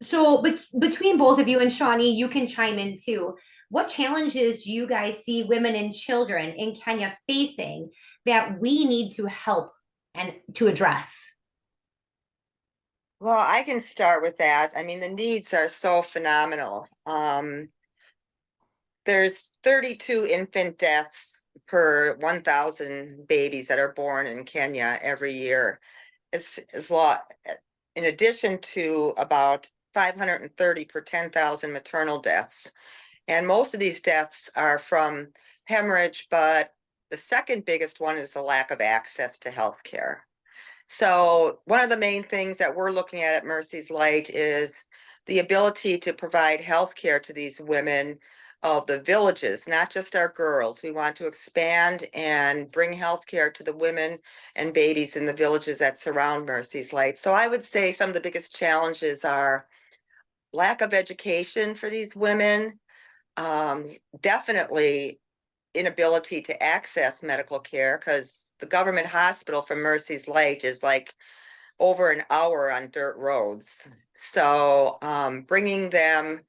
So, between both of you and Shawnee, you can chime in too. What challenges do you guys see women and children in Kenya facing that we need to help and to address? Well, I can start with that. I mean, the needs are so phenomenal. There's 32 infant deaths per 1,000 babies that are born in Kenya every year. It's a lot. In addition to about 530 per 10,000 maternal deaths. And most of these deaths are from hemorrhage, but the second biggest one is the lack of access to health care. So one of the main things that we're looking at Mercy's Light is the ability to provide health care to these women of the villages, not just our girls. We want to expand and bring health care to the women and babies in the villages that surround Mercy's Light. So I would say some of the biggest challenges are lack of education for these women, um, definitely inability to access medical care because the government hospital for Mercy's Light is like over an hour on dirt roads. So bringing them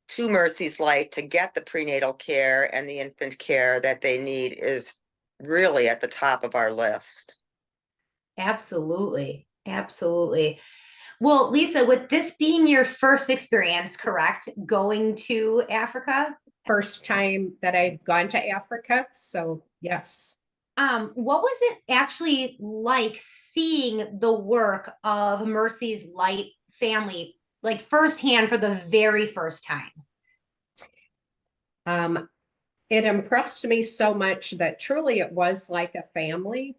to Mercy's Light to get the prenatal care and the infant care that they need is really at the top of our list. Absolutely. Absolutely. Well, Lisa, with this being your first experience, correct, going to Africa, First time that I'd gone to Africa. So, yes. what was it actually like seeing the work of Mercy's Light family, like firsthand for the very first time? Um, it impressed me so much that truly it was like a family.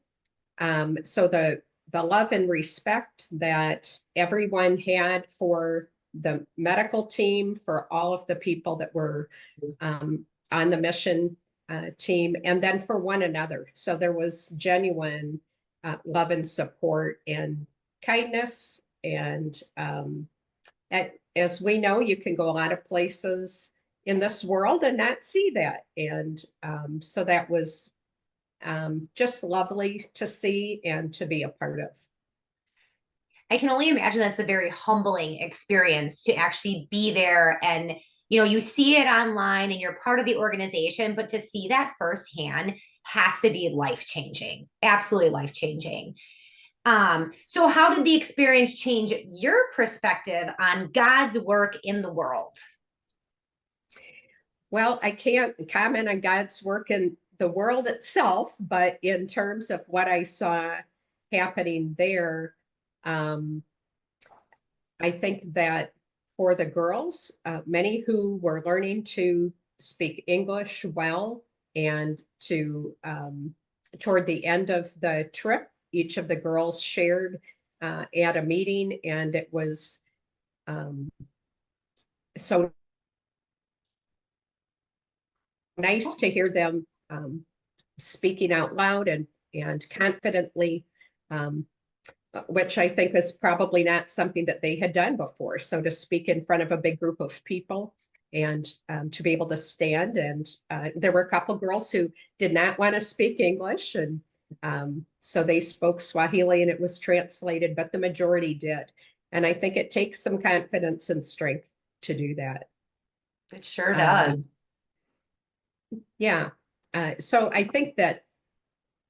So the love and respect that everyone had for the medical team, for all of the people that were on the mission team, and then for one another. So there was genuine love and support and kindness. And as we know, you can go a lot of places in this world and not see that. And so that was just lovely to see and to be a part of. I can only imagine that's a very humbling experience to actually be there and you see it online and you're part of the organization, but to see that firsthand has to be life changing, absolutely life changing. So how did the experience change your perspective on God's work in the world? Well, I can't comment on God's work in the world itself, but in terms of what I saw happening there, um, I think that for the girls, many who were learning to speak English well, and toward the end of the trip, each of the girls shared at a meeting, and it was um, so nice to hear them speaking out loud and confidently, um, which I think is probably not something that they had done before. So to speak in front of a big group of people and to be able to stand, and there were a couple girls who did not want to speak English, and so they spoke Swahili and it was translated, but the majority did. And I think it takes some confidence and strength to do that. It sure Um, does. yeah. So I think that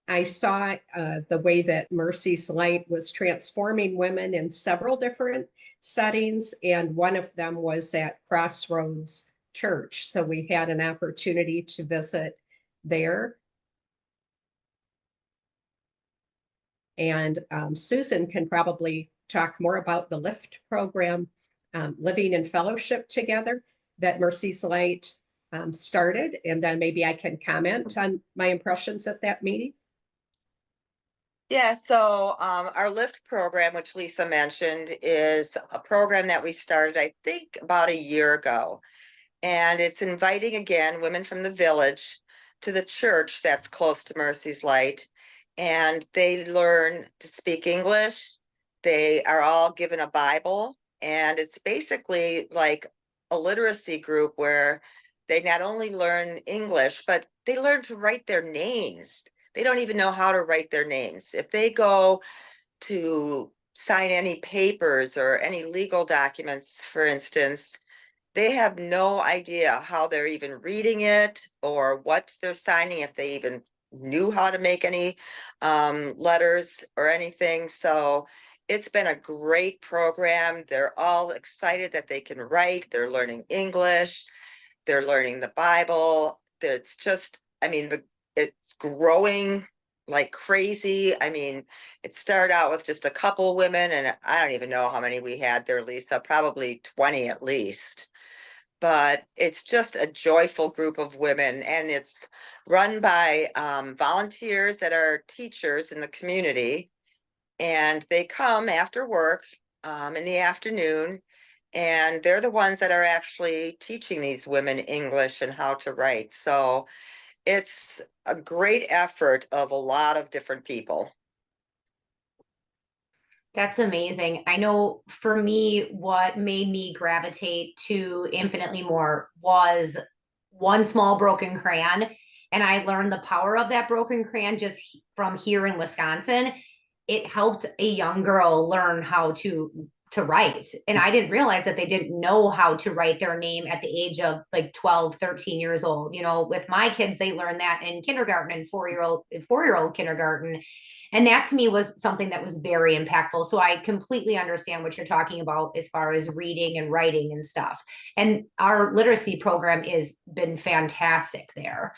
I saw the way that Mercy's Light was transforming women in several different settings, and one of them was at Crossroads Church. So we had an opportunity to visit there. And Susan can probably talk more about the LIFT program, Living in Fellowship Together, that Mercy's Light started. And then maybe I can comment on my impressions at that meeting. Yeah, so our LIFT program, which Lisa mentioned, is a program that we started, I think, about a year ago. And it's inviting again women from the village to the church that's close to Mercy's Light. And they learn to speak English. They are all given a Bible. And it's basically like a literacy group where they not only learn English, but they learn to write their names. They don't even know how to write their names. If they go to sign any papers or any legal documents, for instance, they have no idea how they're even reading it or what they're signing, if they even knew how to make any letters or anything. So it's been a great program. They're all excited that they can write. They're learning English. They're learning the Bible. It's just, I mean, it's growing like crazy. I mean, it started out with just a couple women, and I don't even know how many we had there, Lisa, probably 20 at least. But it's just a joyful group of women, and it's run by volunteers that are teachers in the community, and they come after work in the afternoon, and they're the ones that are actually teaching these women English and how to write. So it's a great effort of a lot of different people. That's amazing. I know for me, what made me gravitate to Infinitely More was one small broken crayon. And I learned the power of that broken crayon just from here in Wisconsin. It helped a young girl learn how to write. And I didn't realize that they didn't know how to write their name at the age of like 12, 13 years old. You know, with my kids, they learned that in kindergarten and 4-year old kindergarten. And that to me was something that was very impactful. So I completely understand what you're talking about as far as reading and writing and stuff. And our literacy program has been fantastic there.